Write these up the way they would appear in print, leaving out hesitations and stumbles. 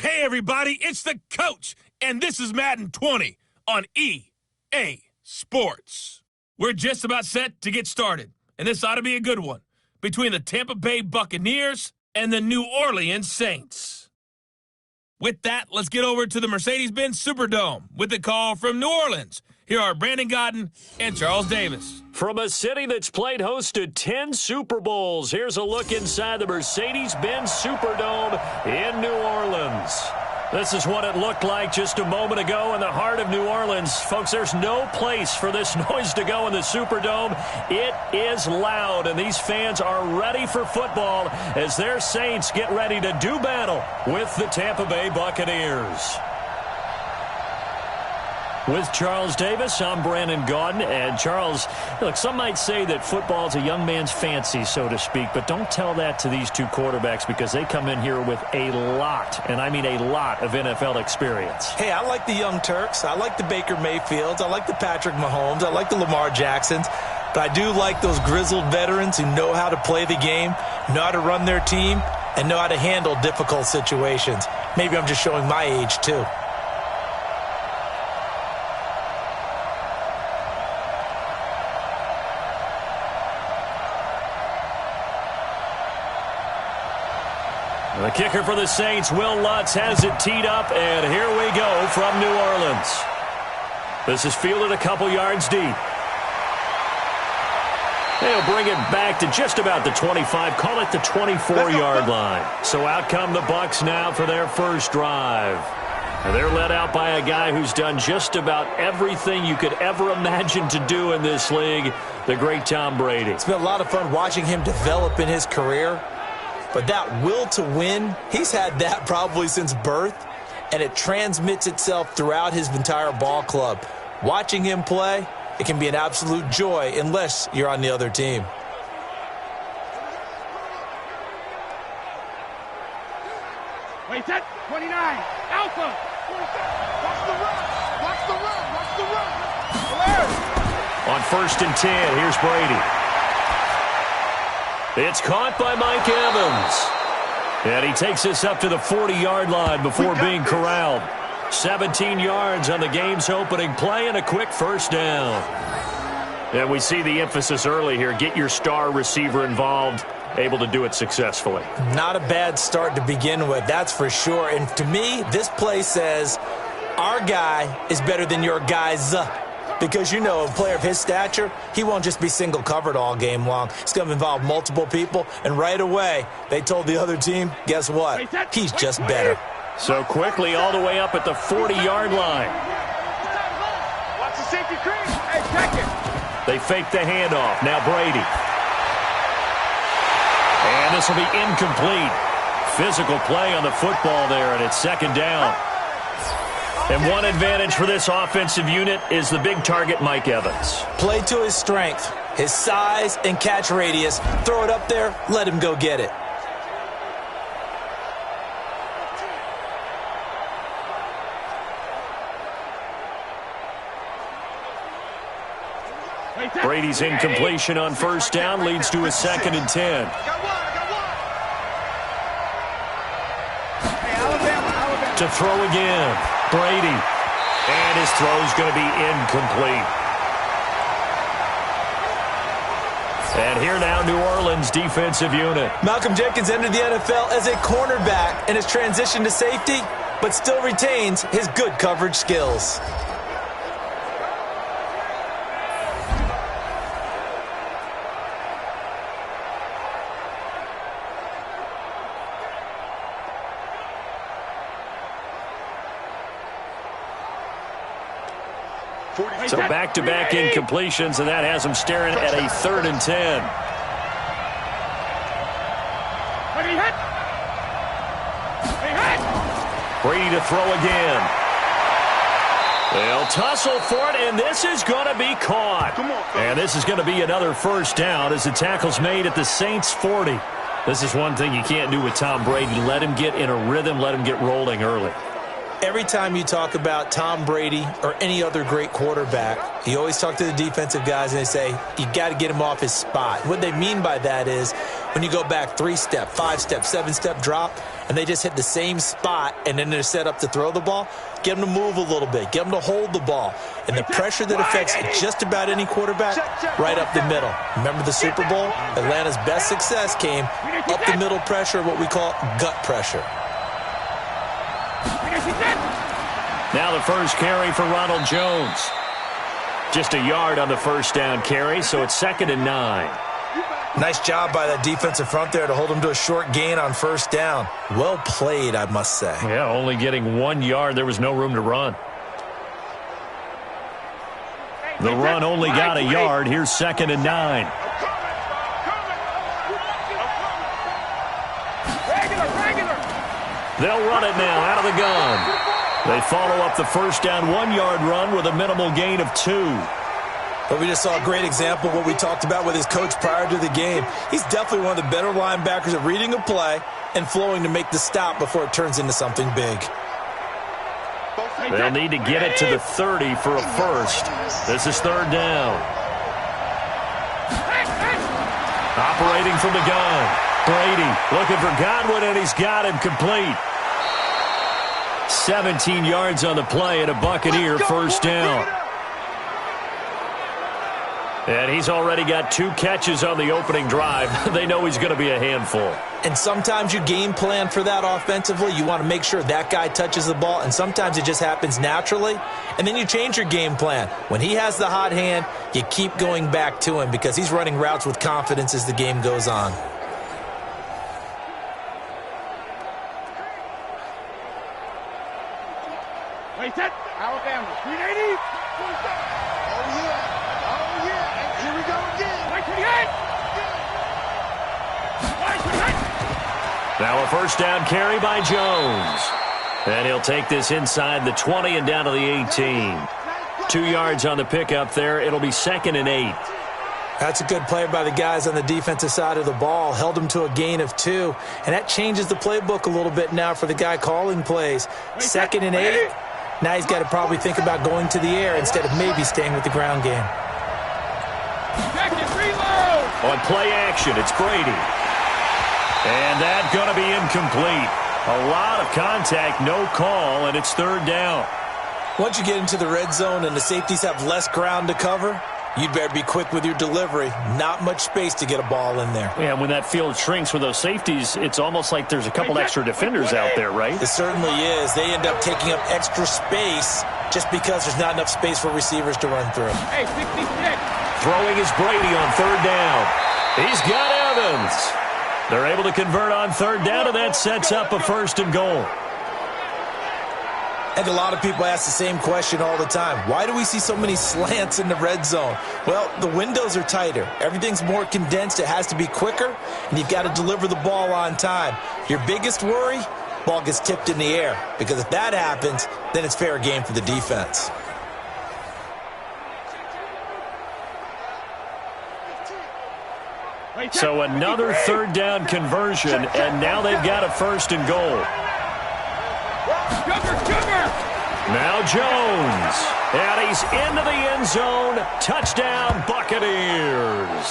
Hey everybody, it's the coach, and this is Madden20 on EA Sports. We're just about set to get started, and this ought to be a good one, between the Tampa Bay Buccaneers and the New Orleans Saints. With that, let's get over to the Mercedes-Benz Superdome with the call from New Orleans. Here are Brandon Godden and Charles Davis. From a city that's played host to 10 Super Bowls, here's a look inside the Mercedes-Benz Superdome in New Orleans. This is what it looked like just a moment ago in the heart of New Orleans. Folks, there's no place for this noise to go in the Superdome. It is loud, and these fans are ready for football as their Saints get ready to do battle with the Tampa Bay Buccaneers. With Charles Davis, I'm Brandon Gaudin. And Charles, look, some might say that football is a young man's fancy, so to speak, but don't tell that to these two quarterbacks because they come in here with a lot, and I mean a lot, of NFL experience. Hey, I like the young Turks. I like the Baker Mayfields. I like the Patrick Mahomes. I like the Lamar Jacksons. But I do like those grizzled veterans who know how to play the game, know how to run their team, and know how to handle difficult situations. Maybe I'm just showing my age, too. The kicker for the Saints, Will Lutz, has it teed up, and here we go from New Orleans. This is fielded a couple yards deep. They'll bring it back to just about the 25, call it the 24-yard line. So out come the Bucs now for their first drive. And they're led out by a guy who's done just about everything you could ever imagine to do in this league, the great Tom Brady. It's been a lot of fun watching him develop in his career. But that will to win, he's had that probably since birth, and it transmits itself throughout his entire ball club. Watching him play, it can be an absolute joy unless you're on the other team. Wait, set, 29, Alpha. Watch the run, watch the run, watch the run. On 1st and 10, here's Brady. It's caught by Mike Evans. And he takes this up to the 40-yard line before being corralled. 17 yards on the game's opening play and a quick first down. And we see the emphasis early here. Get your star receiver involved, able to do it successfully. Not a bad start to begin with, that's for sure. And to me, this play says our guy is better than your guy's. Because, you know, a player of his stature, he won't just be single covered all game long. It's going to involve multiple people. And right away, they told the other team, guess what? He's just better. So quickly all the way up at the 40-yard line. Watch the safety crease. Hey, check it. They fake the handoff. Now Brady. And this will be incomplete. Physical play on the football there, and it's second down. And one advantage for this offensive unit is the big target, Mike Evans. Play to his strength, his size and catch radius. Throw it up there, let him go get it. Brady's incompletion on first down leads to a 2nd and 10. To throw again. Brady. And his throw's going to be incomplete. And here now, New Orleans defensive unit. Malcolm Jenkins entered the NFL as a cornerback and has transitioned to safety, but still retains his good coverage skills. So back-to-back incompletions, and that has him staring at a 3rd and 10. Brady to throw again. They'll tussle for it, and this is going to be caught. And this is going to be another first down as the tackle's made at the Saints' 40. This is one thing you can't do with Tom Brady. Let him get in a rhythm, let him get rolling early. Every time you talk about Tom Brady or any other great quarterback, you always talk to the defensive guys and they say, you got to get him off his spot. What they mean by that is when you go back 3-step, 5-step, 7-step drop, and they just hit the same spot and then they're set up to throw the ball, get them to move a little bit, get them to hold the ball. And the pressure that affects just about any quarterback, right up the middle. Remember the Super Bowl? Atlanta's best success came up the middle pressure, what we call gut pressure. Now the first carry for Ronald Jones. Just a yard on the first down carry, so it's 2nd and 9. Nice job by that defensive front there to hold him to a short gain on first down. Well played, I must say. Yeah, only getting 1 yard. There was no room to run. The run only got a yard. Here's 2nd and 9. They'll run it now out of the gun. They follow up the first down 1-yard run with a minimal gain of 2. But we just saw a great example of what we talked about with his coach prior to the game. He's definitely one of the better linebackers at reading a play and flowing to make the stop before it turns into something big. They'll need to get it to the 30 for a first. This is 3rd down. Operating from the gun. Brady looking for Godwin, and he's got him complete. 17 yards on the play and a Buccaneer first down. And he's already got 2 catches on the opening drive. They know he's going to be a handful. And sometimes you game plan for that offensively. You want to make sure that guy touches the ball, and sometimes it just happens naturally. And then you change your game plan. When he has the hot hand, you keep going back to him because he's running routes with confidence as the game goes on. Wait, set. Alabama, 380. Oh, yeah. Oh, yeah. And here we go again. Wait, 28. Now a first down carry by Jones. And he'll take this inside the 20 and down to the 18. 2 yards on the pickup there. It'll be 2nd and 8. That's a good play by the guys on the defensive side of the ball. Held him to a gain of 2. And that changes the playbook a little bit now for the guy calling plays. 2nd and 8. Now he's got to probably think about going to the air instead of maybe staying with the ground game. On play action, it's Brady. And that's going to be incomplete. A lot of contact, no call, and it's 3rd down. Once you get into the red zone and the safeties have less ground to cover, you'd better be quick with your delivery. Not much space to get a ball in there. Yeah, when that field shrinks with those safeties, it's almost like there's a couple extra defenders out there, right? It certainly is. They end up taking up extra space just because there's not enough space for receivers to run through. Hey, 66. Throwing is Brady on 3rd down. He's got Evans. They're able to convert on 3rd down, and that sets up a 1st and goal. And a lot of people ask the same question all the time. Why do we see so many slants in the red zone? Well, the windows are tighter. Everything's more condensed. It has to be quicker, and you've got to deliver the ball on time. Your biggest worry, ball gets tipped in the air. Because if that happens, then it's fair game for the defense. So another 3rd down conversion, and now they've got a 1st and goal. Now Jones, and he's into the end zone. Touchdown, Buccaneers.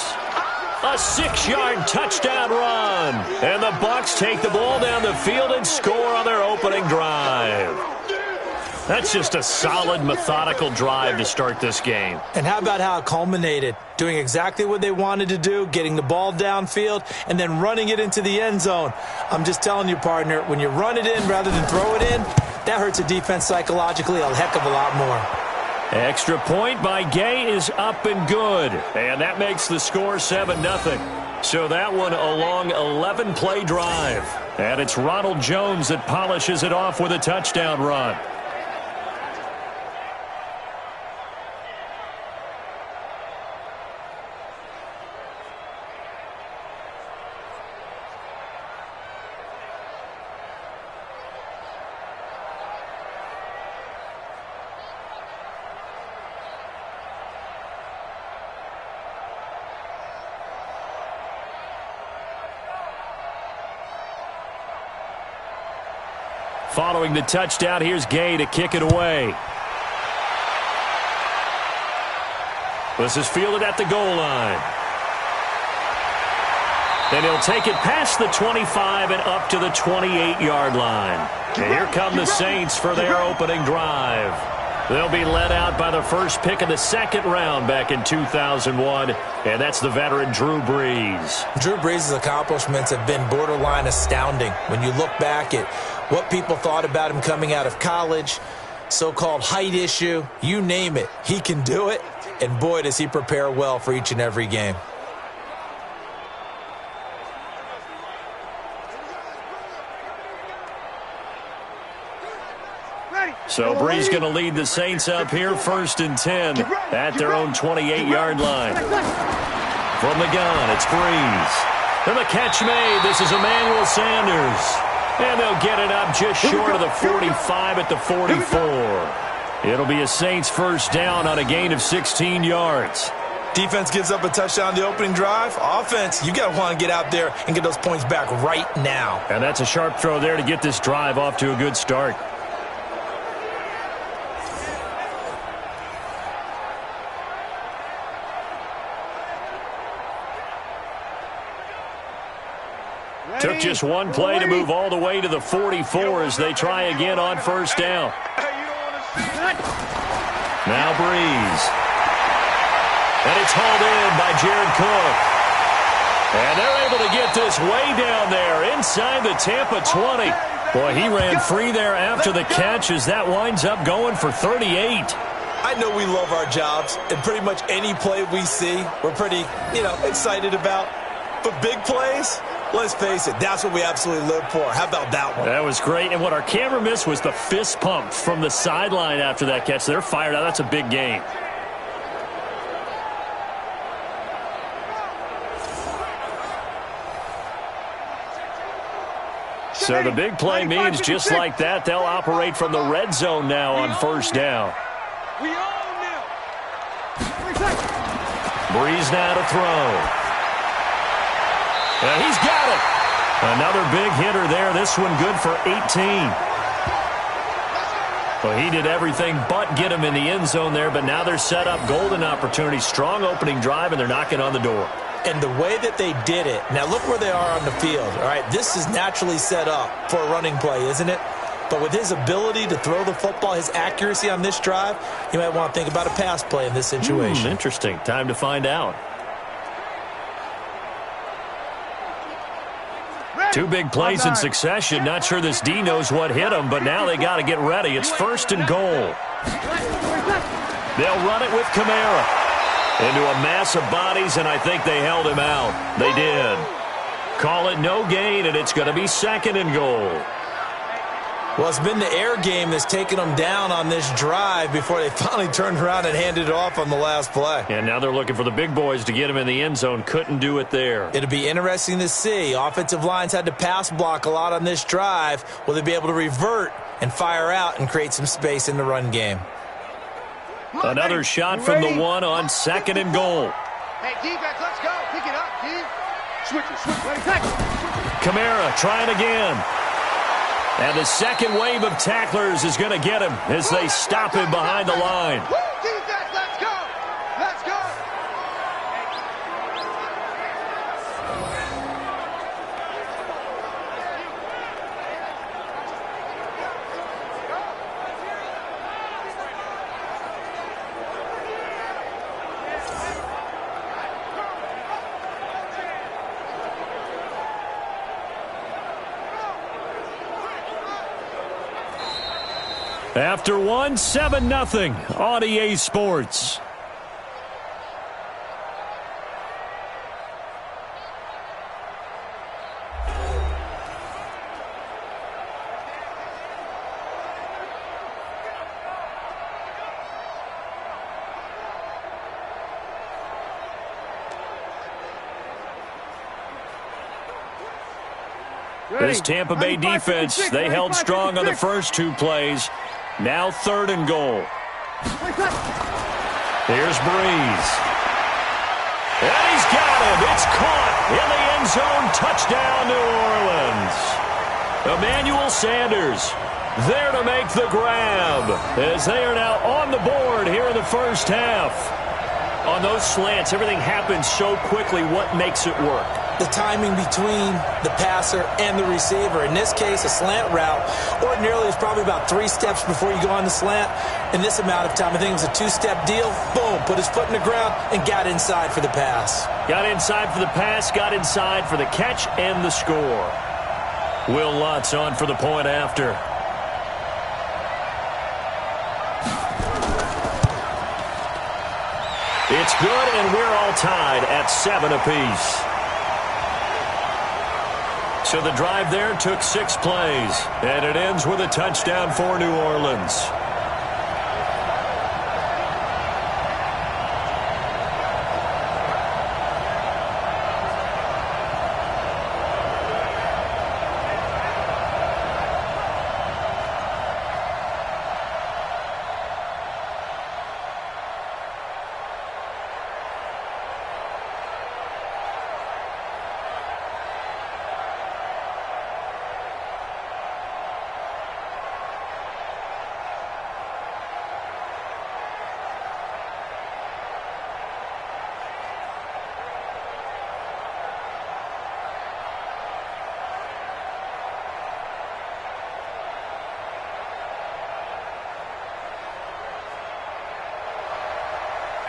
A 6-yard touchdown run. And the Bucs take the ball down the field and score on their opening drive. That's just a solid, methodical drive to start this game. And how about how it culminated? Doing exactly what they wanted to do, getting the ball downfield, and then running it into the end zone. I'm just telling you, partner, when you run it in rather than throw it in, that hurts a defense psychologically a heck of a lot more. Extra point by Gay is up and good. And that makes the score 7-0. So that one a long 11-play drive. And it's Ronald Jones that polishes it off with a touchdown run. Following the touchdown, here's Gay to kick it away. This is fielded at the goal line. And he'll take it past the 25 and up to the 28-yard line. And here come the Saints for their opening drive. They'll be led out by the first pick of the second round back in 2001, and that's the veteran Drew Brees. Drew Brees' accomplishments have been borderline astounding. When you look back at what people thought about him coming out of college, so-called height issue, you name it, he can do it. And boy, does he prepare well for each and every game. So Brees going to lead the Saints up here, 1st and 10 at their own 28-yard line. From the gun, it's Brees. And the catch made. This is Emmanuel Sanders. And they'll get it up just short of the 45 at the 44. It'll be a Saints first down on a gain of 16 yards. Defense gives up a touchdown the opening drive. Offense, you got to want to get out there and get those points back right now. And that's a sharp throw there to get this drive off to a good start. Took just one play to move all the way to the 44 as they try again on first down. Now Brees. And it's hauled in by Jared Cook. And they're able to get this way down there inside the Tampa 20. Boy, he ran free there after the catch as that winds up going for 38. I know we love our jobs, and pretty much any play we see, we're pretty, excited about. But big plays, let's face it, that's what we absolutely live for. How about that one? That was great. And what our camera missed was the fist pump from the sideline after that catch. They're fired out. That's a big game. So the big play means just like that, they'll operate from the red zone now on first down. Brees now to throw. And he's got it. Another big hitter there. This one good for 18. Well, he did everything but get him in the end zone there, but now they're set up golden opportunity. Strong opening drive, and they're knocking on the door. And the way that they did it, now look where they are on the field. All right, this is naturally set up for a running play, isn't it? But with his ability to throw the football, his accuracy on this drive, you might want to think about a pass play in this situation. Interesting. Time to find out. Two big plays in succession. Not sure this D knows what hit him, but now they got to get ready. It's 1st and goal. They'll run it with Kamara into a mass of bodies, and I think they held him out. They did. Call it no gain, and it's going to be 2nd and goal. Well, it's been the air game that's taken them down on this drive before they finally turned around and handed it off on the last play. And now they're looking for the big boys to get him in the end zone. Couldn't do it there. It'll be interesting to see. Offensive lines had to pass block a lot on this drive. Will they be able to revert and fire out and create some space in the run game? Another shot from the one on 2nd and goal. Hey, defense, let's go. Pick it up, D. Switch, ready, tackle. Kamara trying again. And the second wave of tacklers is going to get him as they stop him behind the line. Woo, defense, let's go. Let's go. After one, 7-0 on EA Sports. This Tampa Bay defense, they held strong on the first two plays. Now 3rd and goal. Here's Brees. And he's got him. It's caught in the end zone. Touchdown, New Orleans. Emmanuel Sanders there to make the grab, as they are now on the board here in the first half. On those slants, everything happens so quickly. What makes it work? The timing between the passer and the receiver. In this case, a slant route ordinarily is probably about 3 steps before you go on the slant. In this amount of time, I think it was a 2-step deal. Boom, put his foot in the ground and got inside for the pass. Got inside for the pass, got inside for the catch and the score. Will Lutz on for the point after. It's good, and we're all tied at 7 apiece. So the drive there took 6 plays, and it ends with a touchdown for New Orleans.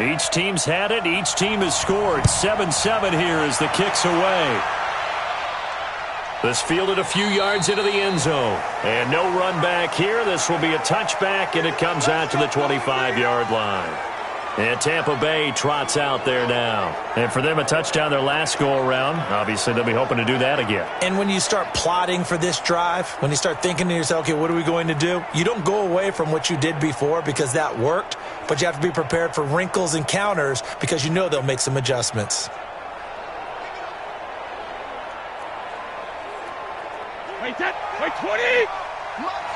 Each team's had it. Each team has scored. 7-7 here as the kick's away. This fielded a few yards into the end zone. And no run back here. This will be a touchback, and it comes out to the 25-yard line. And Tampa Bay trots out there now. And for them, a touchdown their last go-around. Obviously, they'll be hoping to do that again. And when you start plotting for this drive, when you start thinking to yourself, okay, what are we going to do? You don't go away from what you did before because that worked, but you have to be prepared for wrinkles and counters because you know they'll make some adjustments. Wait, 10, wait, 20!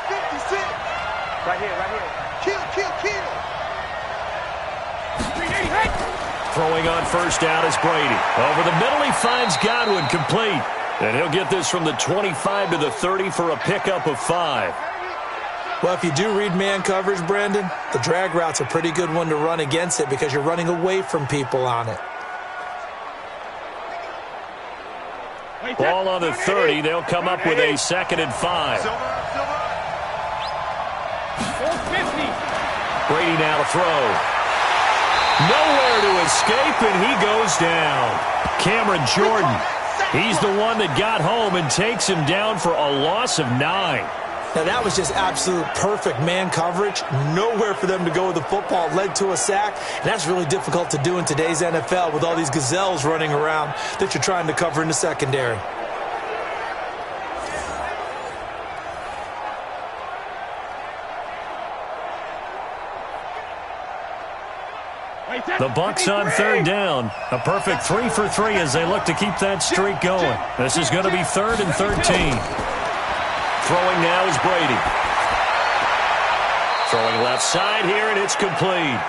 56! Right here. Kill! Throwing on first down is Brady. Over the middle, he finds Godwin complete. And he'll get this from the 25 to the 30 for a pickup of 5. Well, if you do read man coverage, Brandon, the drag route's a pretty good one to run against it because you're running away from people on it. Ball on the 30. They'll come up with a 2nd and 5. Brady now to throw. Nowhere to escape, and he goes down. Cameron Jordan, he's the one that got home and takes him down for a loss of 9. Now, that was just absolute perfect man coverage. Nowhere for them to go with the football. Led to a sack, and that's really difficult to do in today's NFL with all these gazelles running around that you're trying to cover in the secondary. The Bucs on 3rd down. A perfect 3 for 3 as they look to keep that streak going. This is going to be 3rd and 13. Throwing now is Brady. Throwing left side here, and it's complete.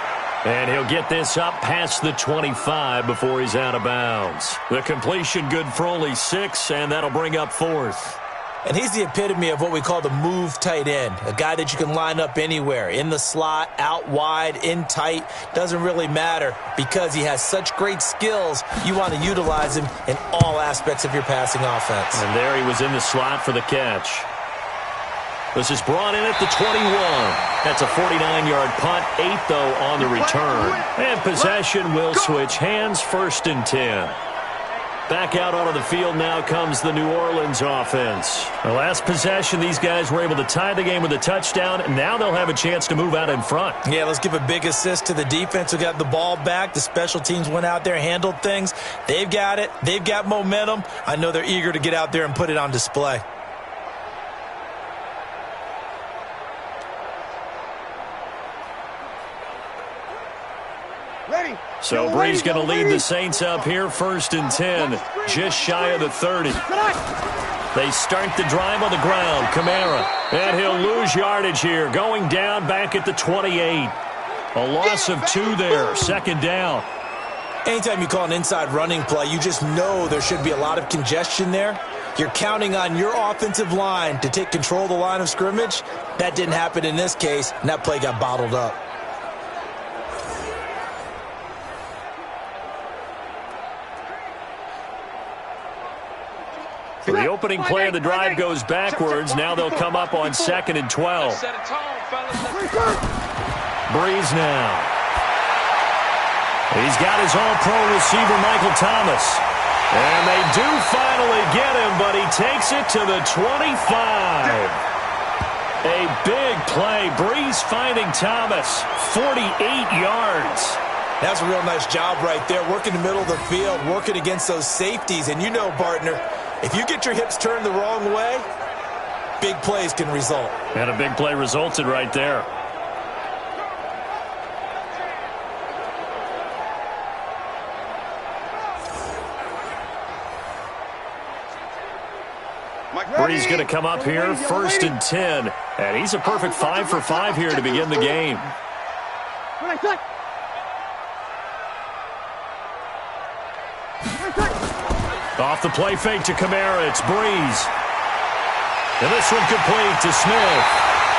And he'll get this up past the 25 before he's out of bounds. The completion good for only 6, and that'll bring up 4th. And he's the epitome of what we call the move tight end, a guy that you can line up anywhere, in the slot, out wide, in tight, doesn't really matter because he has such great skills. You want to utilize him in all aspects of your passing offense. And there he was in the slot for the catch. This is brought in at the 21. That's a 49-yard punt, 8 though on the return. And possession will switch hands, 1st and 10. Back out onto the field now comes the New Orleans offense. The last possession, these guys were able to tie the game with a touchdown, and now they'll have a chance to move out in front. Yeah, let's give a big assist to the defense who got the ball back. The special teams went out there, handled things. They've got it. They've got momentum. I know they're eager to get out there and put it on display. So Bree's going to lead the Saints up here, 1st and 10, just shy of the 30. They start the drive on the ground. Kamara, and he'll lose yardage here, going down back at the 28. A loss of 2 there, 2nd down. Anytime you call an inside running play, you just know there should be a lot of congestion there. You're counting on your offensive line to take control of the line of scrimmage. That didn't happen in this case, and that play got bottled up. So the opening play of the drive goes backwards. Now they'll come up on 2nd and 12. Breeze now. He's got his all-pro receiver, Michael Thomas. And they do finally get him, but he takes it to the 25. A big play. Breeze finding Thomas. 48 yards. That's a real nice job right there. Working the middle of the field, working against those safeties. And you know, partner, if you get your hips turned the wrong way, big plays can result. And a big play resulted right there. Breeze going to come up here, 1st and 10. And he's a perfect 5 for 5 here to begin the game. Off the play fake to Kamara, it's Breeze. And this one complete to Smith.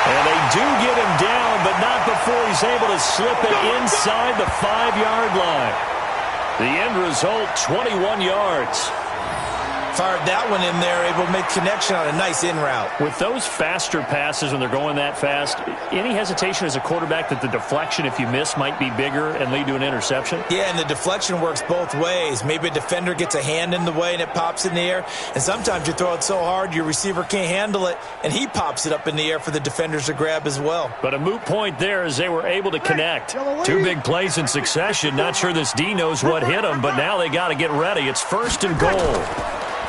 And they do get him down, but not before he's able to slip it inside the 5-yard line. The end result, 21 yards. Fired that one in there, able to make connection on a nice in route. With those faster passes when they're going that fast, any hesitation as a quarterback that the deflection, if you miss, might be bigger and lead to an interception? Yeah, and the deflection works both ways. Maybe a defender gets a hand in the way and it pops in the air. And sometimes you throw it so hard your receiver can't handle it, and he pops it up in the air for the defenders to grab as well. But a moot point there as they were able to connect. 2 big plays in succession. Not sure this D knows what hit him, but now they got to get ready. It's 1st and goal.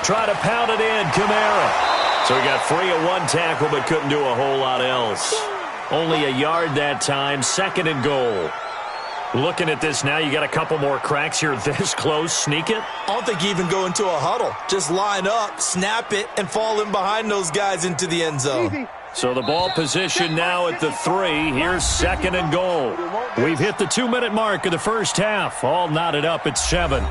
Try to pound it in, Kamara. So he got free of 1 tackle, but couldn't do a whole lot else. Only a yard that time, 2nd and goal. Looking at this now, you got a couple more cracks here this close. Sneak it? I don't think you even go into a huddle. Just line up, snap it, and fall in behind those guys into the end zone. So the ball position now at the 3. Here's 2nd and goal. We've hit the 2-minute mark of the first half. All knotted up at 7.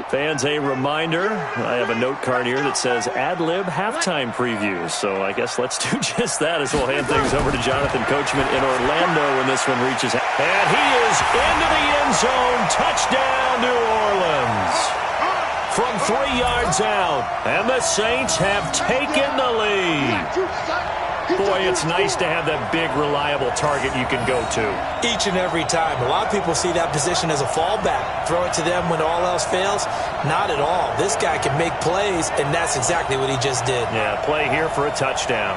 Fans, a reminder, I have a note card here that says ad-lib halftime previews. So I guess let's do just that as we'll hand things over to Jonathan Coachman in Orlando when this one reaches. And he is into the end zone. Touchdown, New Orleans. From 3 yards out. And the Saints have taken the lead. Boy, it's nice to have that big, reliable target you can go to. Each and every time. A lot of people see that position as a fallback. Throw it to them when all else fails. Not at all. This guy can make plays, and that's exactly what he just did. Yeah, play here for a touchdown.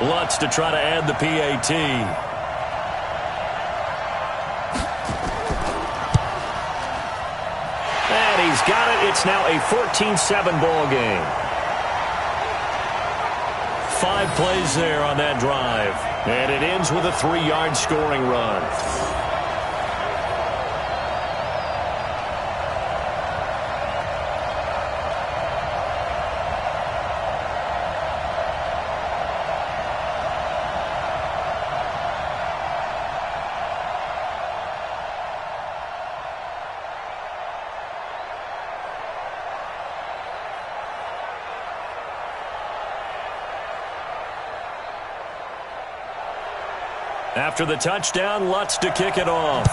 Lutz to try to add the PAT. And he's got it. It's now a 14-7 ball game. 5 plays there on that drive. And it ends with a 3-yard scoring run. After the touchdown, Lutz to kick it off.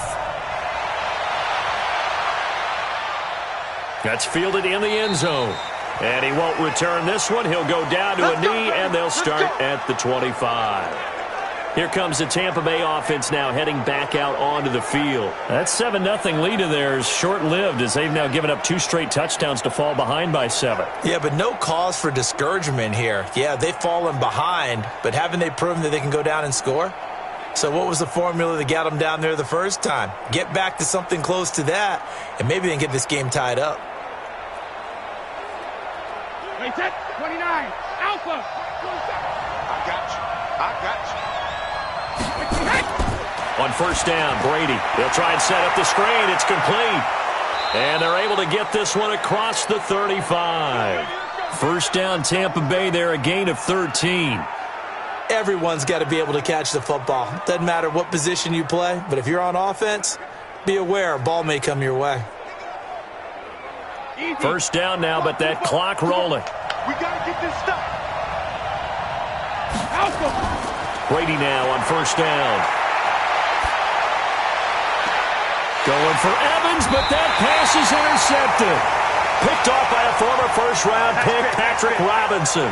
That's fielded in the end zone. And he won't return this one. He'll go down to a knee, and they'll start at the 25. Here comes the Tampa Bay offense now heading back out onto the field. That 7-0 lead of theirs short-lived as they've now given up 2 straight touchdowns to fall behind by 7. Yeah, but no cause for discouragement here. Yeah, they've fallen behind, but haven't they proven that they can go down and score? So what was the formula that got them down there the first time? Get back to something close to that, and maybe they can get this game tied up. Wait, set, 29, Alpha. I got you. On first down, Brady. They'll try and set up the screen. It's complete. And they're able to get this one across the 35. First down, Tampa Bay there, a gain of 13. Everyone's got to be able to catch the football. Doesn't matter what position you play, but if you're on offense, be aware a ball may come your way. First down now, but that clock rolling. We got to get this stuff. Brady now on first down. Going for Evans, but that pass is intercepted. Picked off by a former first-round pick, Patrick Robinson.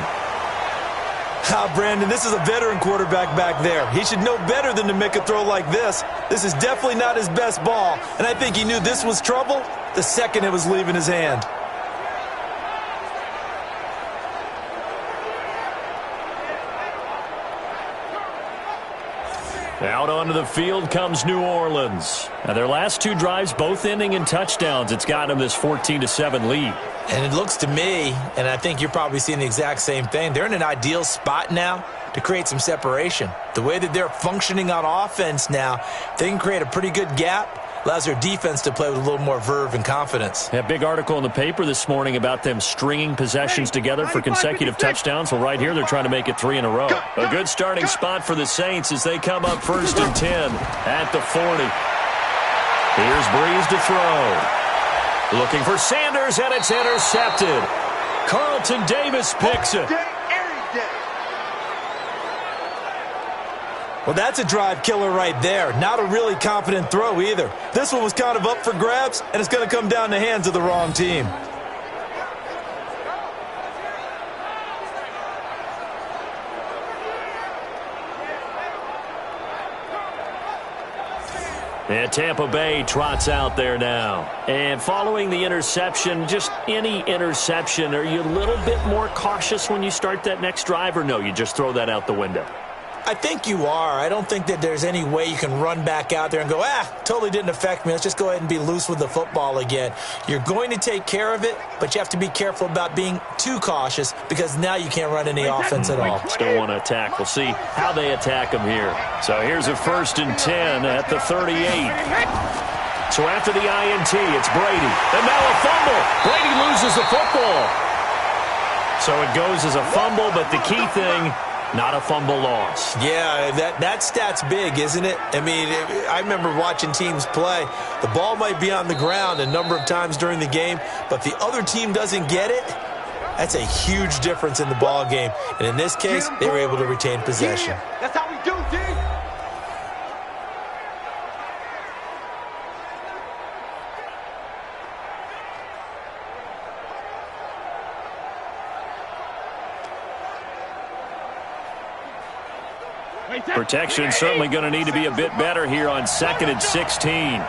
Brandon, this is a veteran quarterback back there. He should know better than to make a throw like this. This is definitely not his best ball, and I think he knew this was trouble the second it was leaving his hand. Out onto the field comes New Orleans. Now their last two drives both ending in touchdowns. It's gotten them this 14-7 lead. And it looks to me, and I think you're probably seeing the exact same thing, they're in an ideal spot now to create some separation. The way that they're functioning on offense now, they can create a pretty good gap. Allows their defense to play with a little more verve and confidence. A big article in the paper this morning about them stringing possessions together for consecutive touchdowns. Well, right here, they're trying to make it 3 in a row. A good starting spot for the Saints as they come up 1st and 10 at the 40. Here's Breeze to throw. Looking for Sanders, and it's intercepted. Carlton Davis picks it. Well, that's a drive killer right there. Not a really confident throw either. This one was kind of up for grabs, and it's going to come down in the hands of the wrong team. And Tampa Bay trots out there now. And following the interception, just any interception, are you a little bit more cautious when you start that next drive, or no, you just throw that out the window? I think you are. I don't think that there's any way you can run back out there and go, totally didn't affect me. Let's just go ahead and be loose with the football again. You're going to take care of it, but you have to be careful about being too cautious because now you can't run any offense at all. Still want to attack. We'll see how they attack them here. So here's a 1st and 10 at the 38. So after the INT, it's Brady. And now a fumble. Brady loses the football. So it goes as a fumble, but the key thing, not a fumble loss. Yeah, that stat's big, isn't it? I mean, I remember watching teams play. The ball might be on the ground a number of times during the game, but if the other team doesn't get it, that's a huge difference in the ball game. And in this case, they were able to retain possession. Yeah, that's how we do, D. Protection certainly going to need to be a bit better here on 2nd and 16.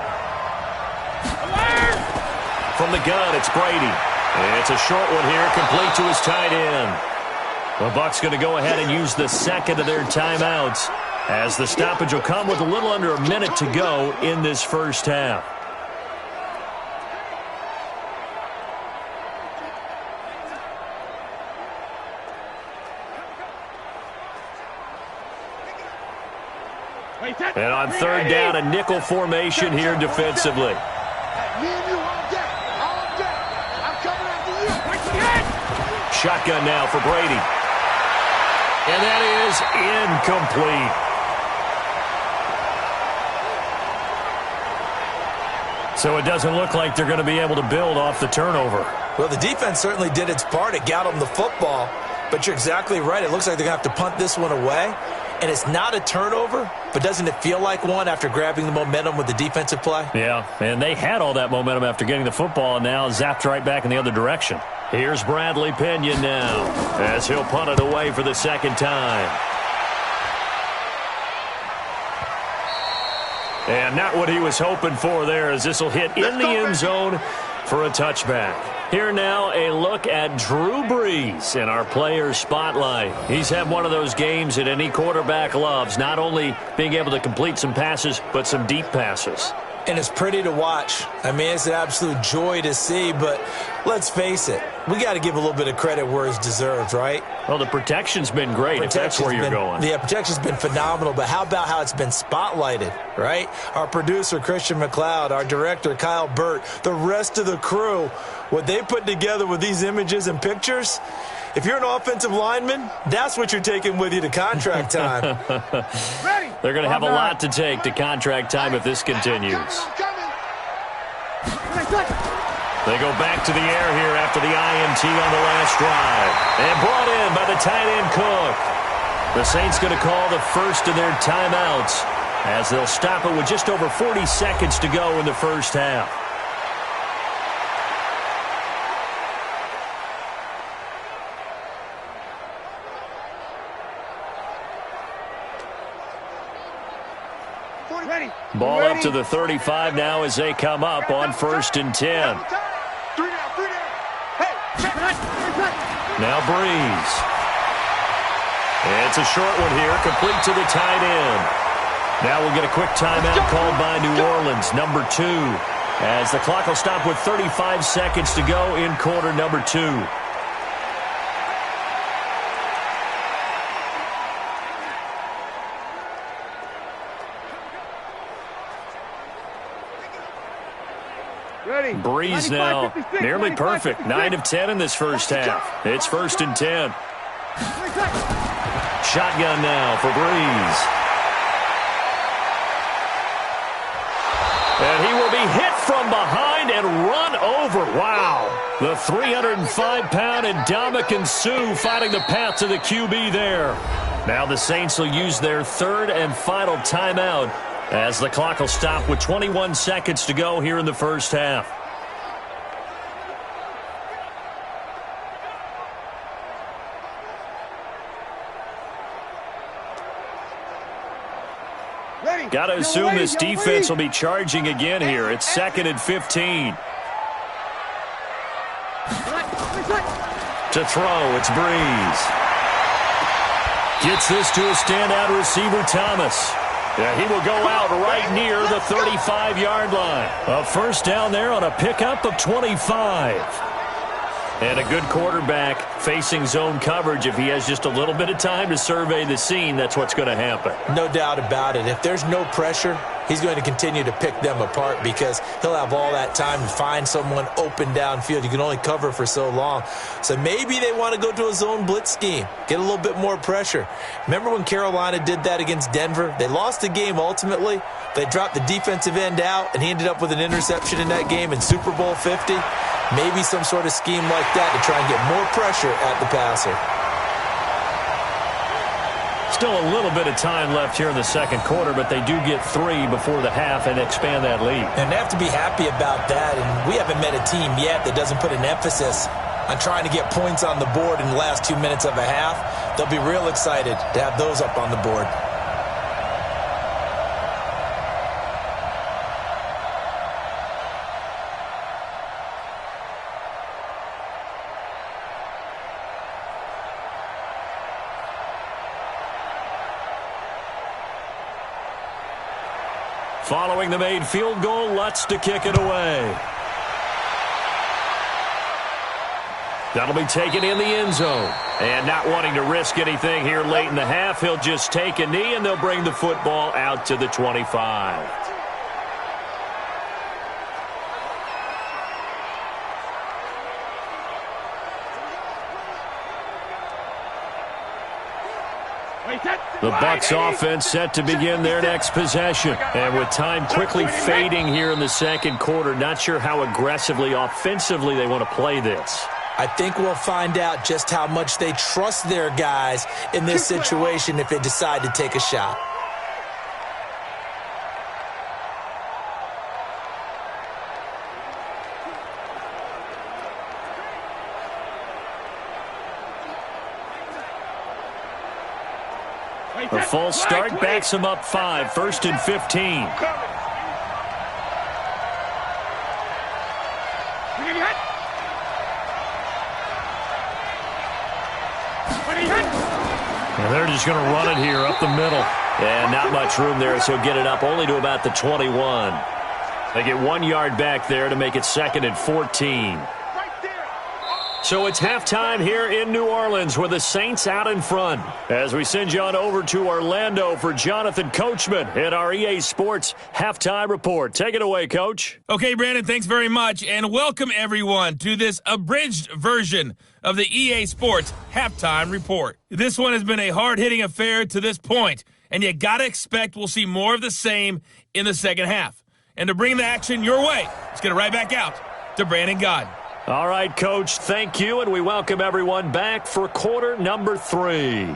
From the gun, it's Brady. It's a short one here, complete to his tight end. The Bucs going to go ahead and use the second of their timeouts as the stoppage will come with a little under a minute to go in this first half. And on 3rd down, a nickel formation here defensively. Shotgun now for Brady. And that is incomplete. So it doesn't look like they're going to be able to build off the turnover. Well, the defense certainly did its part. It got them the football. But you're exactly right. It looks like they're going to have to punt this one away. And it's not a turnover, but doesn't it feel like one after grabbing the momentum with the defensive play? Yeah, and they had all that momentum after getting the football and now zapped right back in the other direction. Here's Bradley Pinion now as he'll punt it away for the second time. And not what he was hoping for there as this will hit in the end zone for a touchback. Here now, a look at Drew Brees in our player spotlight. He's had one of those games that any quarterback loves, not only being able to complete some passes, but some deep passes. And it's pretty to watch. I mean, it's an absolute joy to see, but let's face it, we got to give a little bit of credit where it's deserved, right? Well, the protection's been great, if that's where you're going. Yeah, protection's been phenomenal, but how about how it's been spotlighted, right? Our producer, Christian McLeod, our director, Kyle Burt, the rest of the crew, what they put together with these images and pictures, if you're an offensive lineman, that's what you're taking with you to contract time. They're going to have a lot to take to contract time if this continues. They go back to the air here after the INT on the last drive. And brought in by the tight end Cook. The Saints going to call the first of their timeouts as they'll stop it with just over 40 seconds to go in the first half. Ball up to the 35 now as they come up on 1st and 10. Now Breeze. It's a short one here, complete to the tight end. Now we'll get a quick timeout called by New Orleans, number 2, as the clock will stop with 35 seconds to go in quarter number 2. Breeze now nearly perfect. 9 of 10 in this first half. It's 1st and 10. Shotgun now for Breeze. And he will be hit from behind and run over. Wow. The 305-pound Ndamukong Suh finding the path to the QB there. Now the Saints will use their 3rd and final timeout as the clock will stop with 21 seconds to go here in the first half. Got to assume this defense will be charging again here. It's 2nd and 15. To throw, it's Breeze. Gets this to a standout receiver, Thomas. Yeah, he will go out right near the 35-yard line. A first down there on a pickup of 25. And a good quarterback facing zone coverage. If he has just a little bit of time to survey the scene, that's what's going to happen. No doubt about it. If there's no pressure, he's going to continue to pick them apart because he'll have all that time to find someone open downfield. You can only cover for so long. So maybe they want to go to a zone blitz scheme, get a little bit more pressure. Remember when Carolina did that against Denver? They lost the game ultimately. They dropped the defensive end out, and he ended up with an interception in that game in Super Bowl 50. Maybe some sort of scheme like that to try and get more pressure at the passer. Still a little bit of time left here in the second quarter, but they do get 3 before the half and expand that lead. And they have to be happy about that, and we haven't met a team yet that doesn't put an emphasis on trying to get points on the board in the last 2 minutes of a half. They'll be real excited to have those up on the board. Following the made field goal, Lutz to kick it away. That'll be taken in the end zone. And not wanting to risk anything here late in the half, he'll just take a knee, and they'll bring the football out to the 25. The Bucs offense set to begin their next possession. And with time quickly fading here in the second quarter, not sure how aggressively, offensively they want to play this. I think we'll find out just how much they trust their guys in this situation if they decide to take a shot. A false start backs him up 5, 1st and 15. And they're just going to run it here up the middle. And not much room there, so get it up only to about the 21. They get 1 yard back there to make it 2nd and 14. So it's halftime here in New Orleans with the Saints out in front. As we send you on over to Orlando for Jonathan Coachman at our EA Sports Halftime Report. Take it away, Coach. Okay, Brandon, thanks very much, and welcome everyone to this abridged version of the EA Sports Halftime Report. This one has been a hard-hitting affair to this point, and you got to expect we'll see more of the same in the second half. And to bring the action your way, let's get it right back out to Brandon Godden. All right, Coach, thank you, and we welcome everyone back for quarter number 3.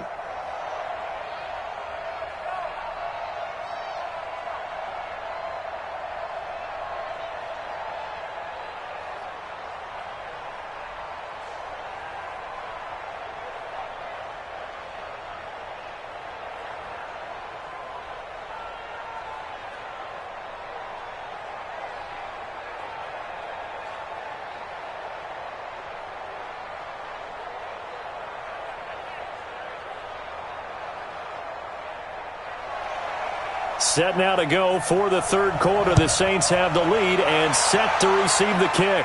Set now to go for the third quarter. The Saints have the lead and set to receive the kick.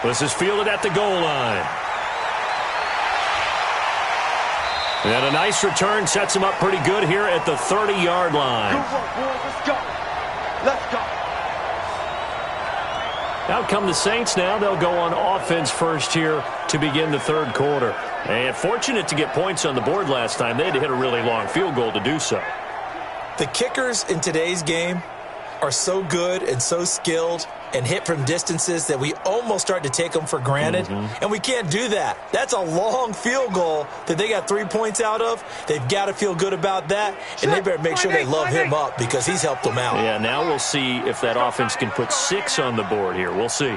This is fielded at the goal line. And a nice return sets him up pretty good here at the 30-yard line. Good work, boys. Let's go. Let's go. Out come the Saints now. They'll go on offense first here to begin the third quarter. And fortunate to get points on the board last time. They had to hit a really long field goal to do so. The kickers in today's game are so good and so skilled and hit from distances that we almost start to take them for granted. And we can't do that. That's a long field goal that they got 3 points out of. They've got to feel good about that, and they better make sure they love him up because he's helped them out. Yeah, now we'll see if that offense can put 6 on the board here. We'll see.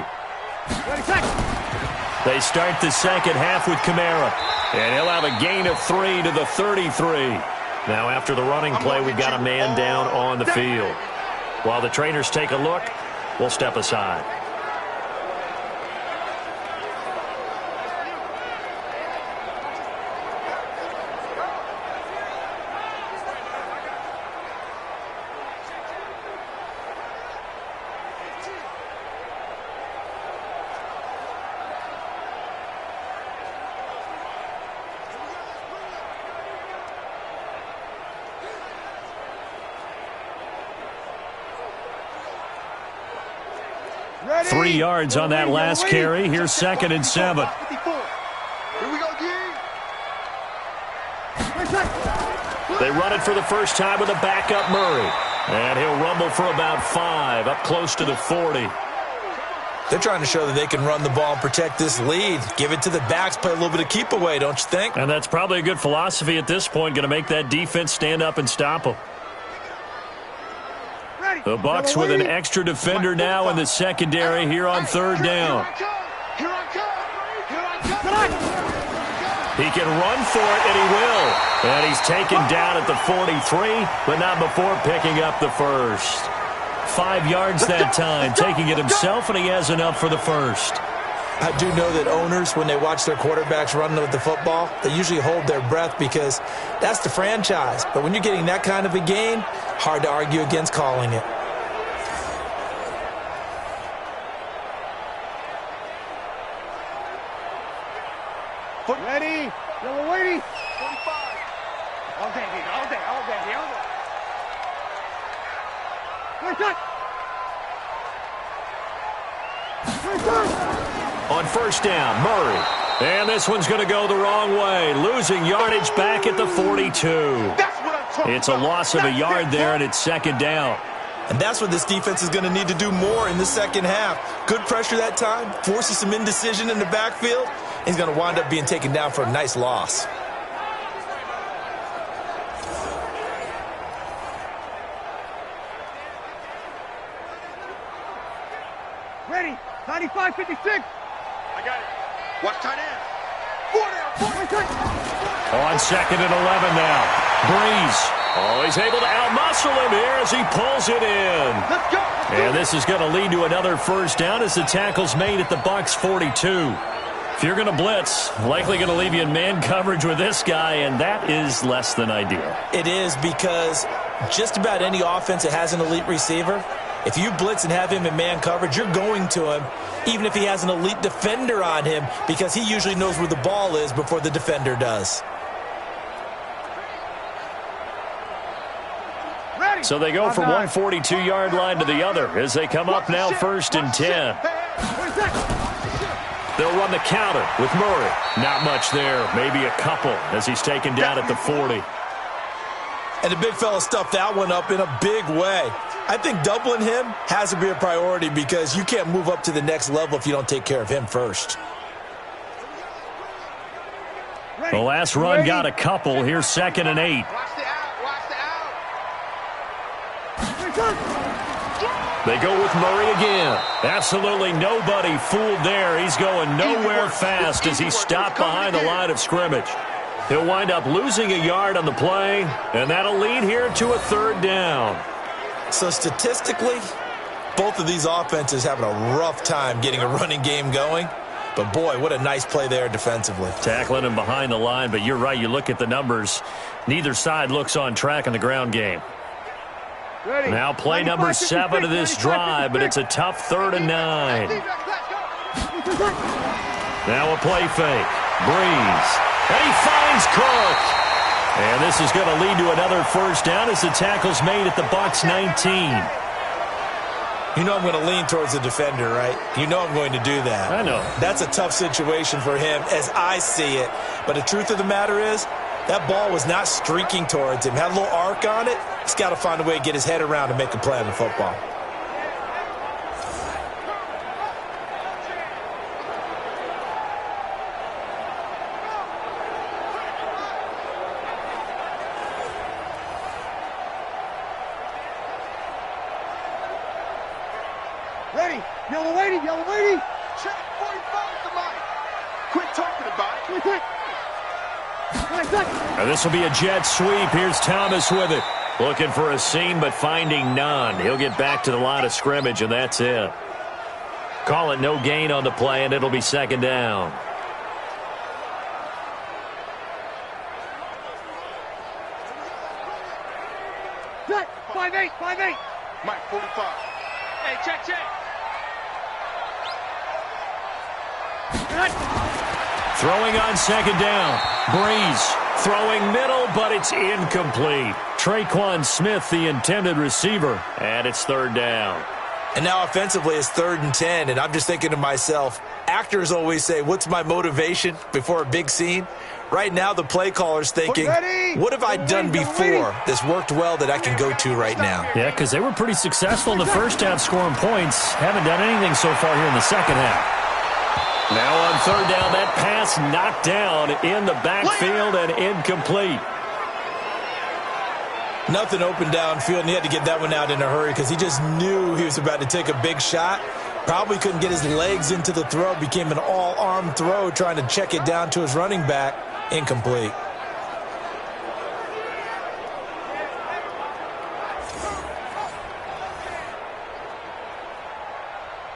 They start the second half with Kamara, and he'll have a gain of 3 to the 33. Now after the running play, we've got a man down on the field. While the trainers take a look, we'll step aside. Ready? 3 yards on that last carry. Here's 2nd and 7. Here we go, G. They run it for the first time with a backup Murray. And he'll rumble for about 5, up close to the 40. They're trying to show that they can run the ball and protect this lead. Give it to the backs, play a little bit of keep away, don't you think? And that's probably a good philosophy at this point, going to make that defense stand up and stop them. The Bucs with an extra defender now in the secondary here on third down. He can run for it, and he will. And he's taken down at the 43, but not before picking up the first. 5 yards that time, taking it himself, and he has enough for the first. I do know that owners, when they watch their quarterbacks running with the football, they usually hold their breath because that's the franchise. But when you're getting that kind of a gain, hard to argue against calling it. Ready? Yellow waiting. 45. All day, all day, all day, all day. On first down, Murray. And this one's going to go the wrong way, losing yardage back at the 42. It's a loss of a yard there, and it's 2nd down. And that's what this defense is going to need to do more in the second half. Good pressure that time, forces some indecision in the backfield. He's going to wind up being taken down for a nice loss. Ready? 95, 56. I got it. Watch tight end. 40. On 2nd and 11 now. Breeze. Oh, he's able to outmuscle him here as he pulls it in. Let's go. And this is going to lead to another first down as the tackle's made at the Bucs 42. If you're going to blitz, likely going to leave you in man coverage with this guy, and that is less than ideal. It is because just about any offense that has an elite receiver, if you blitz and have him in man coverage, you're going to him. even if he has an elite defender on him, because he usually knows where the ball is before the defender does. So they go from one 42-yard line to the other as they come up now 1st and 10. They'll run the counter with Murray. Not much there, maybe a couple as he's taken down at the 40. And the big fella stuffed that one up in a big way. I think doubling him has to be a priority because you can't move up to the next level if you don't take care of him first. The last run got a couple. Here's 2nd and 8. They go with Murray again. Absolutely nobody fooled there. He's going nowhere fast as he's stopped behind the line of scrimmage. He'll wind up losing a yard on the play, and that'll lead here to a 3rd down. So statistically, both of these offenses having a rough time getting a running game going. But, boy, what a nice play there defensively. Tackling him behind the line, but you're right. You look at the numbers. Neither side looks on track in the ground game. Now play number 7 of this drive, but it's a tough 3rd and 9. Now a play fake. Breeze. And he finds Cook. And this is going to lead to another 1st down as the tackle's made at the Bucs 19. You know I'm going to lean towards the defender, right? You know I'm going to do that. I know. That's a tough situation for him as I see it. But the truth of the matter is, that ball was not streaking towards him. Had a little arc on it. He's got to find a way to get his head around and make a play on the football. Ready. Yellow lady, yellow lady. Check 45 to mine. Quit talking about it. Quit. Now this will be a jet sweep. Here's Thomas with it. Looking for a seam, but finding none. He'll get back to the line of scrimmage, and that's it. Call it no gain on the play, and it'll be 2nd down. Set. 5-8, 5-8. Mike, 45. Hey, check. Throwing on 2nd down. Breeze throwing middle, but it's incomplete. Traquan Smith, the intended receiver, and it's 3rd down. And now offensively it's 3rd and 10, and I'm just thinking to myself, actors always say, what's my motivation before a big scene? Right now the play caller's thinking, what have I done before that's worked well that I can go to right now? Yeah, because they were pretty successful in the first half scoring points. Haven't done anything so far here in the second half. Now on 3rd down, that pass knocked down in the backfield and incomplete. Nothing open downfield, and he had to get that one out in a hurry because he just knew he was about to take a big shot. Probably couldn't get his legs into the throw. Became an all-arm throw trying to check it down to his running back. Incomplete.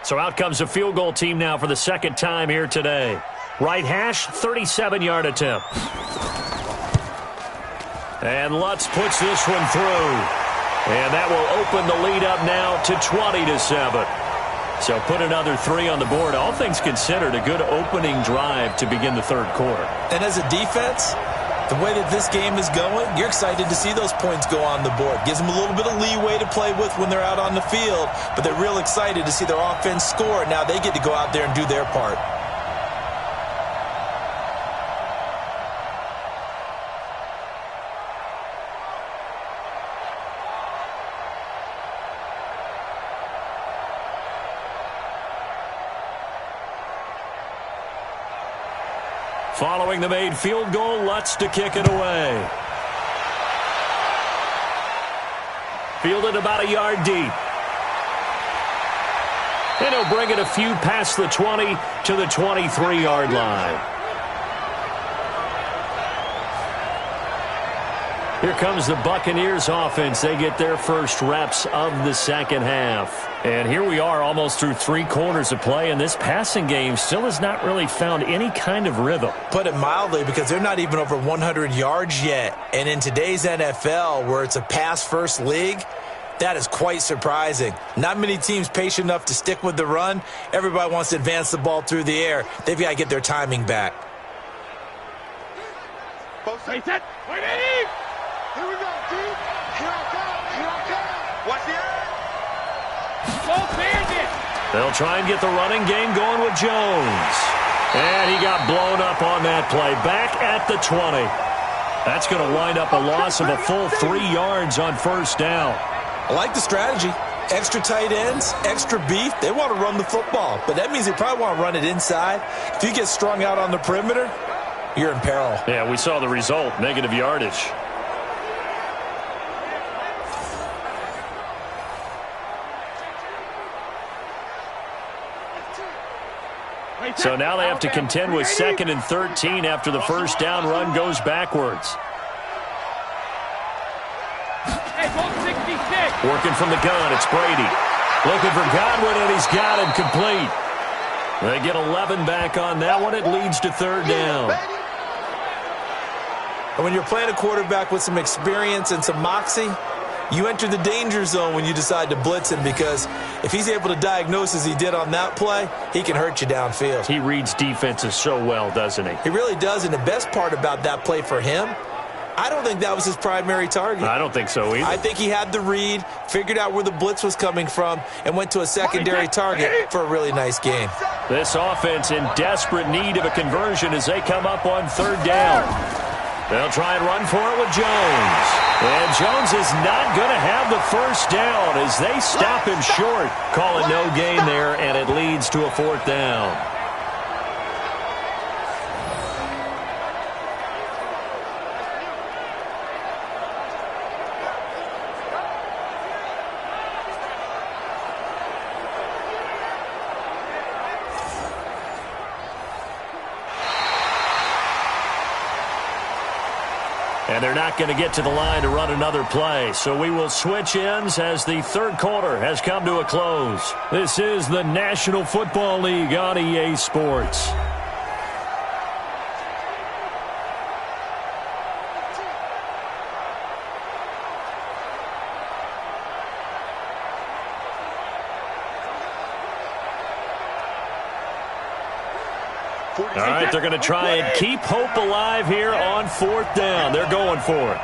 So out comes a field goal team now for the 2nd time here today. Right hash, 37-yard attempt. And Lutz puts this one through. And that will open the lead up now to 20-7. So put another 3 on the board. All things considered, a good opening drive to begin the 3rd quarter. And as a defense, the way that this game is going, you're excited to see those points go on the board. Gives them a little bit of leeway to play with when they're out on the field, but they're real excited to see their offense score. Now they get to go out there and do their part. Following the made field goal, Lutz to kick it away. Fielded about a yard deep. And he'll bring it a few past the 20 to the 23-yard line. Here comes the Buccaneers offense. They get their first reps of the second half. And here we are almost through 3 quarters of play, and this passing game still has not really found any kind of rhythm. Put it mildly, because they're not even over 100 yards yet. And in today's NFL, where it's a pass-first league, That is quite surprising. Not many teams patient enough to stick with the run. Everybody wants to advance the ball through the air. They've got to get their timing back. Ready, set, ready! Here we go, dude. Here I come, here I come. Watch the eye. Go Bandit! They'll try and get the running game going with Jones. And he got blown up on that play. Back at the 20. That's going to wind up a loss of a full 3 yards on first down. I like the strategy. Extra tight ends, extra beef. They want to run the football, but that means they probably want to run it inside. If you get strung out on the perimeter, you're in peril. Yeah, we saw the result, negative yardage. So now they have to contend with 2nd and 13 after the first down run goes backwards. Working from the gun, it's Brady. Looking for Godwin, and he's got him complete. They get 11 back on that one. It leads to 3rd down. And when you're playing a quarterback with some experience and some moxie, you enter the danger zone when you decide to blitz him, because if he's able to diagnose as he did on that play, he can hurt you downfield. He reads defenses so well, doesn't he? He really does, and the best part about that play for him, I don't think that was his primary target. I don't think so either. I think he had the read, figured out where the blitz was coming from, and went to a secondary target for a really nice gain. This offense in desperate need of a conversion as they come up on 3rd down. They'll try and run for it with Jones. And Jones is not going to have the first down as they stop him short. Call it no gain there, and it leads to a 4th down. And they're not going to get to the line to run another play. So we will switch ends as the 3rd quarter has come to a close. This is the National Football League on EA Sports. All right, they're going to try and keep hope alive here on 4th down. They're going for it.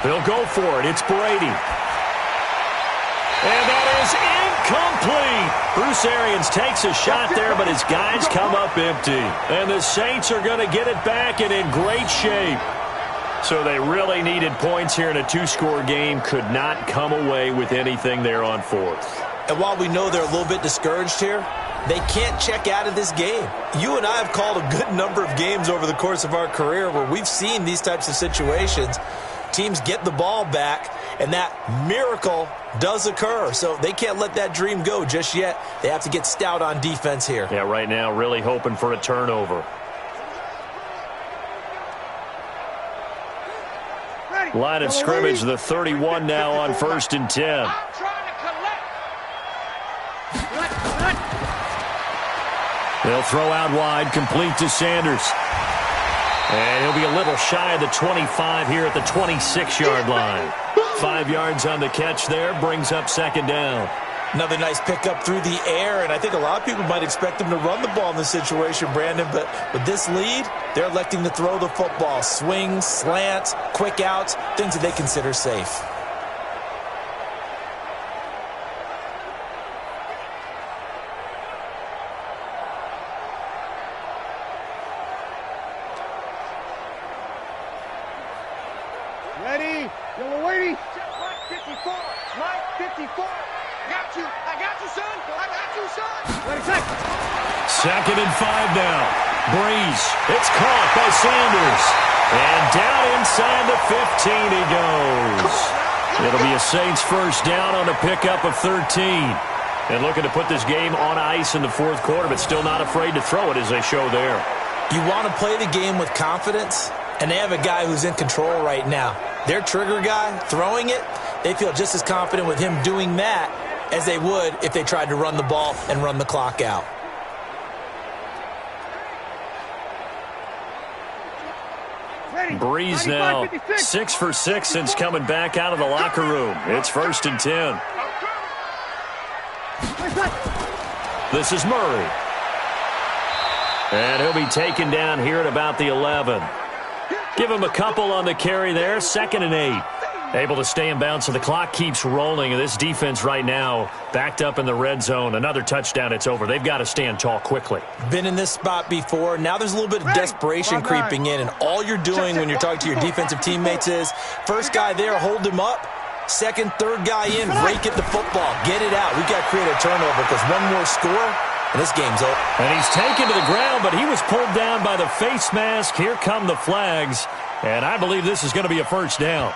They'll go for it. It's Brady. And that is incomplete. Bruce Arians takes a shot there, but his guys come up empty. And the Saints are going to get it back and in great shape. So they really needed points here in a 2-score game. Could not come away with anything there on 4th. And while we know they're a little bit discouraged here, they can't check out of this game. You and I have called a good number of games over the course of our career where we've seen these types of situations. Teams get the ball back, and that miracle does occur. So they can't let that dream go just yet. They have to get stout on defense here. Yeah, right now really hoping for a turnover. Line of scrimmage, the 31 now on 1st and 10. They'll throw out wide, complete to Sanders. And he'll be a little shy of the 25 here at the 26-yard line. 5 yards on the catch there, brings up 2nd down. Another nice pickup through the air, and I think a lot of people might expect them to run the ball in this situation, Brandon, but with this lead, they're electing to throw the football. Swings, slants, quick outs, things that they consider safe. Ready? Yellow Lady. Mike 54. Mike 54. Got you. I got you, son. I got you, son. Ready, set. 2nd and 5 now. Breeze. It's caught by Sanders. And down inside the 15 he goes. It'll be a Saints first down on a pickup of 13. And looking to put this game on ice in the 4th quarter, but still not afraid to throw it as they show there. You want to play the game with confidence, and they have a guy who's in control right now. Their trigger guy throwing it, they feel just as confident with him doing that as they would if they tried to run the ball and run the clock out. Breeze now 6 for 6 since coming back out of the locker room. It's 1st and 10. This is Murray. And he'll be taken down here at about the 11. Give him a couple on the carry there. 2nd and 8. Able to stay in bounds, so the clock keeps rolling. And this defense right now backed up in the red zone. Another touchdown, it's over. They've got to stand tall quickly. Been in this spot before. Now there's a little bit of desperation creeping in. And all you're doing when you're talking to your defensive teammates is, first guy there, hold him up. Second, third guy in, rake at the football. Get it out. We've got to create a turnover because one more score, and this game's over. And he's taken to the ground, but he was pulled down by the face mask. Here come the flags. And I believe this is going to be a first down.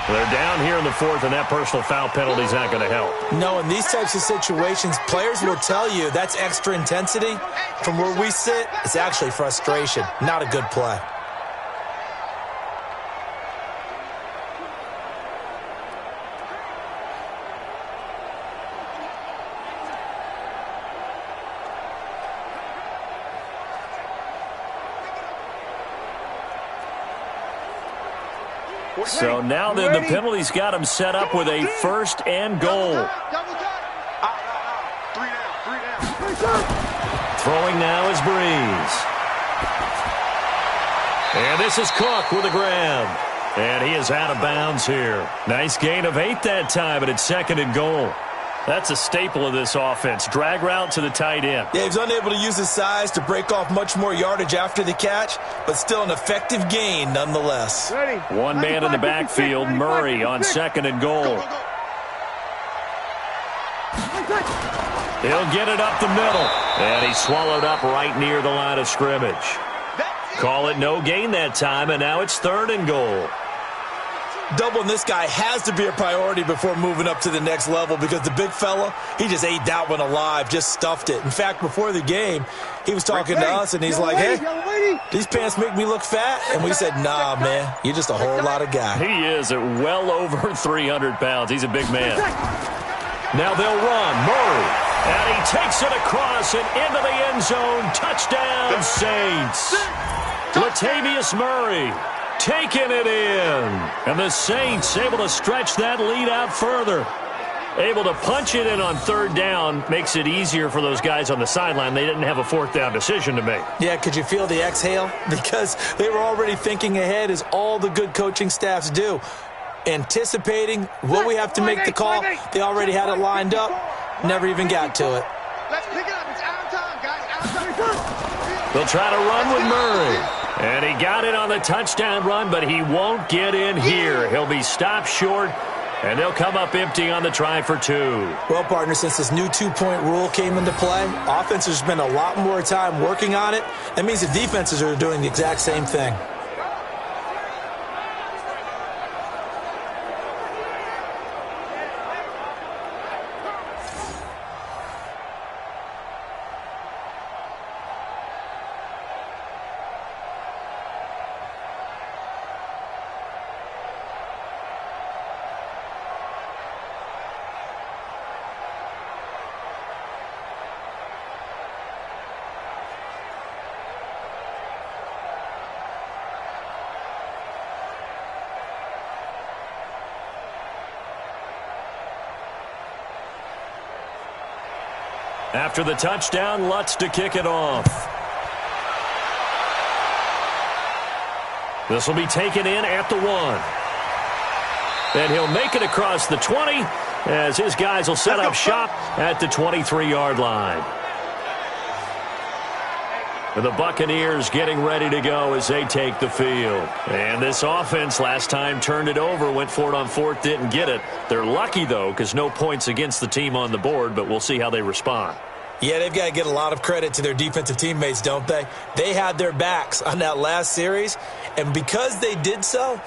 They're down here in the 4th, and that personal foul penalty is not going to help. No, in these types of situations, players will tell you that's extra intensity. From where we sit, it's actually frustration. Not a good play. So now then the penalty's got him set up with a 1st and goal. Throwing now is Breeze. And this is Cook with a grab. And he is out of bounds here. Nice gain of 8 that time, but it's 2nd and goal. That's a staple of this offense. Drag route to the tight end. Yeah, he's unable to use his size to break off much more yardage after the catch, but still an effective gain nonetheless. One man in the backfield, Murray on 2nd and goal. He'll get it up the middle. And he's swallowed up right near the line of scrimmage. Call it no gain that time, and now it's 3rd and goal. Doubling this guy has to be a priority before moving up to the next level because the big fella, he just ate that one alive, just stuffed it. In fact, before the game, he was talking to us, and he's like, hey, these pants make me look fat? And we said, nah, man, you're just a whole lot of guy. He is at well over 300 pounds. He's a big man. Now they'll run. Murray. And he takes it across and into the end zone. Touchdown, Saints. Latavius Murray taking it in. And the Saints able to stretch that lead out further. Able to punch it in on 3rd down. Makes it easier for those guys on the sideline. They didn't have a 4th down decision to make. Yeah, could you feel the exhale? Because they were already thinking ahead, as all the good coaching staffs do. Anticipating, will we have to make the call? They already had it lined up. Never even got to it. Let's pick it up. It's out of time, guys. Out of time. They'll try to run with Murray. And he got it on the touchdown run, but he won't get in here. He'll be stopped short, and they'll come up empty on the try for 2. Well, partner, since this new 2-point rule came into play, offenses spend a lot more time working on it. That means the defenses are doing the exact same thing. After the touchdown, Lutz to kick it off. This will be taken in at the 1. And he'll make it across the 20 as his guys will set up shop at the 23-yard line. The Buccaneers getting ready to go as they take the field. And this offense last time turned it over, went for it on 4th, didn't get it. They're lucky, though, because no points against the team on the board, but we'll see how they respond. Yeah, they've got to get a lot of credit to their defensive teammates, don't they? They had their backs on that last series, and because they did so,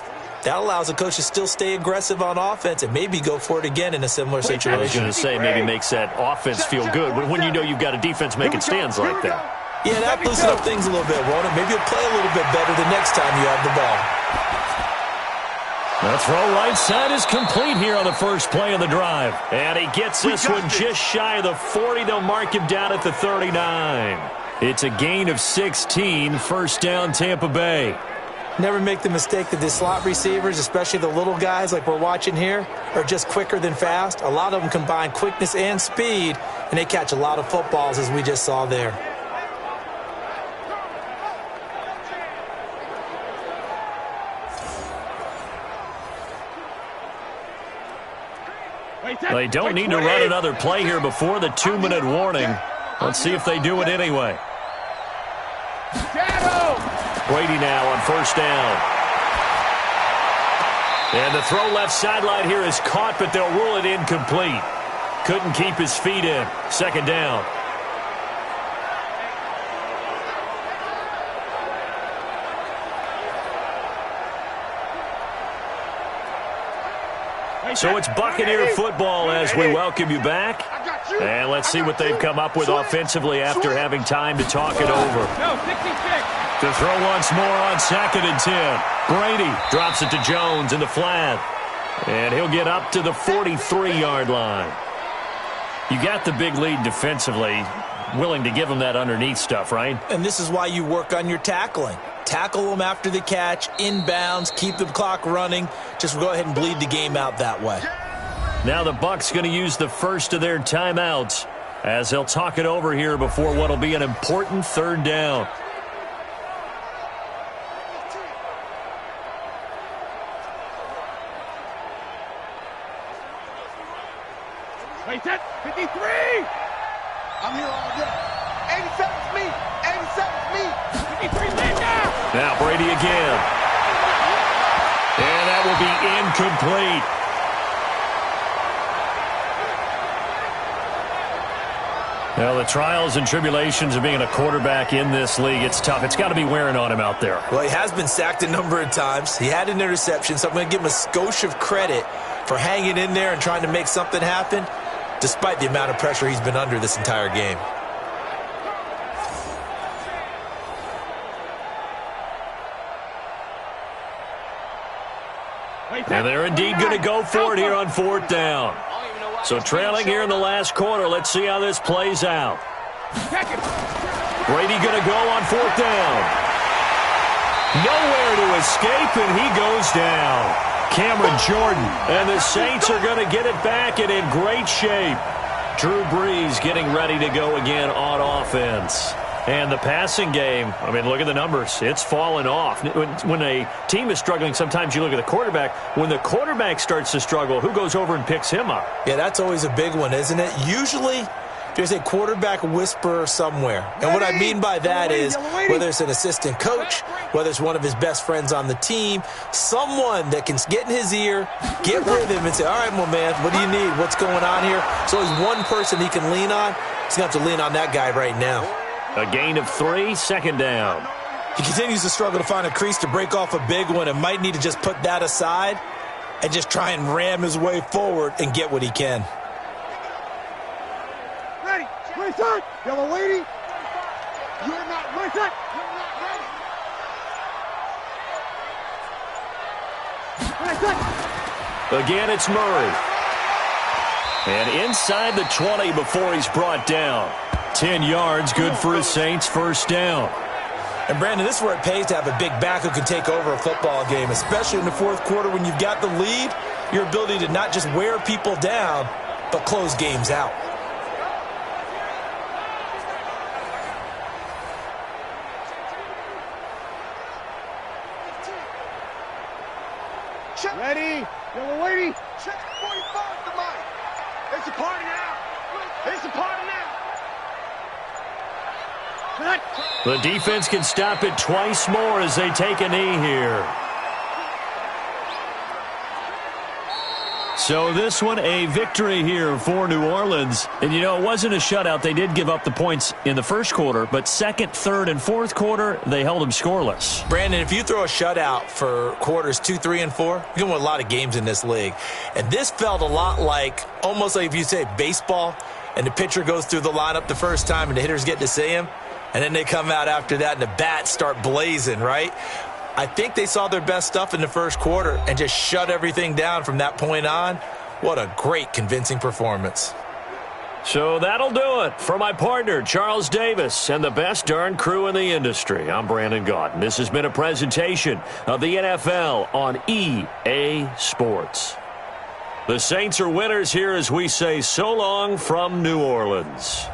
that allows the coach to still stay aggressive on offense and maybe go for it again in a similar situation. I was going to say maybe makes that offense feel good, but when you know you've got a defense making stands like that. Yeah, that loosen up things a little bit, won't it? Maybe you'll play a little bit better the next time you have the ball. The throw right side is complete here on the first play of the drive. And he gets this one just shy of the 40. They'll mark him down at the 39. It's a gain of 16, first down Tampa Bay. Never make the mistake that the slot receivers, especially the little guys like we're watching here, are just quicker than fast. A lot of them combine quickness and speed, and they catch a lot of footballs, as we just saw there. They don't need to run another play here before the 2-minute warning. Let's see if they do it anyway. Brady now on first down. And the throw left sideline here is caught, but they'll rule it incomplete. Couldn't keep his feet in. Second down. So it's Buccaneer football as we welcome you back. And let's see what they've come up with offensively after having time to talk it over. To throw once more on 2nd and 10. Brady drops it to Jones in the flat. And he'll get up to the 43-yard line. You got the big lead defensively. Willing to give them that underneath stuff, right? And this is why you work on your tackling. Tackle them after the catch, inbounds, keep the clock running. Just go ahead and bleed the game out that way. Now the Bucs going to use the first of their timeouts as they'll talk it over here before what will be an important third down. Wait, 53! I'm here all day. 87's me! 87's me! 53 man down! Now Brady again. And that will be incomplete. Well, the trials and tribulations of being a quarterback in this league, it's tough. It's got to be wearing on him out there. Well, he has been sacked a number of times. He had an interception, so I'm going to give him a skosh of credit for hanging in there and trying to make something happen, despite the amount of pressure he's been under this entire game. And they're indeed going to go for it here on 4th down. So trailing here in the last quarter. Let's see how this plays out. Brady going to go on 4th down. Nowhere to escape, and he goes down. Cameron Jordan. And the Saints are going to get it back and in great shape. Drew Brees getting ready to go again on offense. And the passing game, I mean, look at the numbers. It's fallen off. When a team is struggling, sometimes you look at the quarterback. When the quarterback starts to struggle, who goes over and picks him up? Yeah, that's always a big one, isn't it? Usually, there's a quarterback whisperer somewhere. And what I mean by that is, whether it's an assistant coach, whether it's one of his best friends on the team, someone that can get in his ear, get with him and say, all right, my man, what do you need? What's going on here? So there's one person he can lean on. He's going to have to lean on that guy right now. A gain of 3, second down. He continues to struggle to find a crease to break off a big one and might need to just put that aside and just try and ram his way forward and get what he can. Ready, reset, yellow lady. You're not reset. You're not ready. Again, it's Murray. And inside the 20 before he's brought down. 10 yards, good for his Saints, first down. And, Brandon, this is where it pays to have a big back who can take over a football game, especially in the fourth quarter when you've got the lead, your ability to not just wear people down, but close games out. Ready, yellow lady. Check 45 to Mike. It's a party now. It's a party now. The defense can stop it twice more as they take a knee here. So this one, a victory here for New Orleans. And, you know, it wasn't a shutout. They did give up the points in the first quarter, but second, third, and fourth quarter, they held them scoreless. Brandon, if you throw a shutout for quarters 2, 3, and 4, you're going to win a lot of games in this league. And this felt a lot like, almost like if you say baseball, and the pitcher goes through the lineup the first time and the hitters get to see him, and then they come out after that and the bats start blazing, right? I think they saw their best stuff in the first quarter and just shut everything down from that point on. What a great, convincing performance. So that'll do it. For my partner, Charles Davis, and the best darn crew in the industry, I'm Brandon Gaunt. This has been a presentation of the NFL on EA Sports. The Saints are winners here as we say so long from New Orleans.